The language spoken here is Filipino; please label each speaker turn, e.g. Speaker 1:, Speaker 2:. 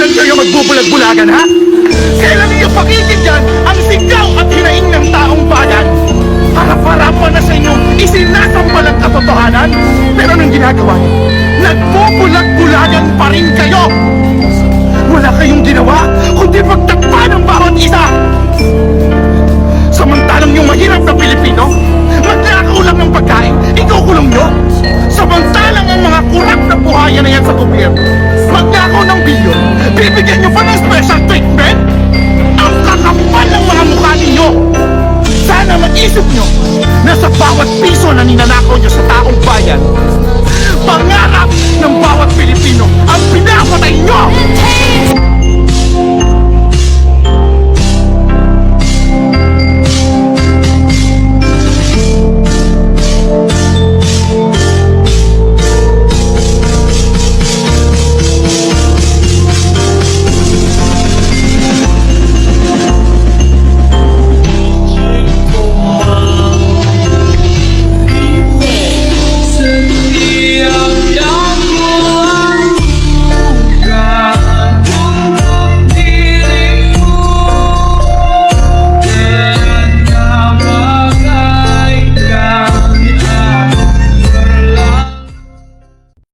Speaker 1: naman kayo magbubulag-bulagan, ha? Kailan niyo pakikinggan ang sigaw at hinaing ng taong bayan? Harap-harap pa na sa inyo, isinasampal ang katotohanan. Pero anong ginagawa niyo? Nagbubulag-bulagan pa rin kayo! Wala kayong ginawa, kundi pagtakpan ng bawat isa! Samantalang yung mahirap na Pilipino, maglakaw lang ng pagkain, ikukulong nyo! Samantalang ang mga kurap na buhayan na yan sa gobyerno, maglakaw ng bilyon, bibigyan nyo pa ng special treatment? Ang kakapal ng mga mukha ninyo! Sana maisip nyo na sa bawat piso na ninanakaw nyo sa taong bayan, pangarap ng bawat Pilipino ang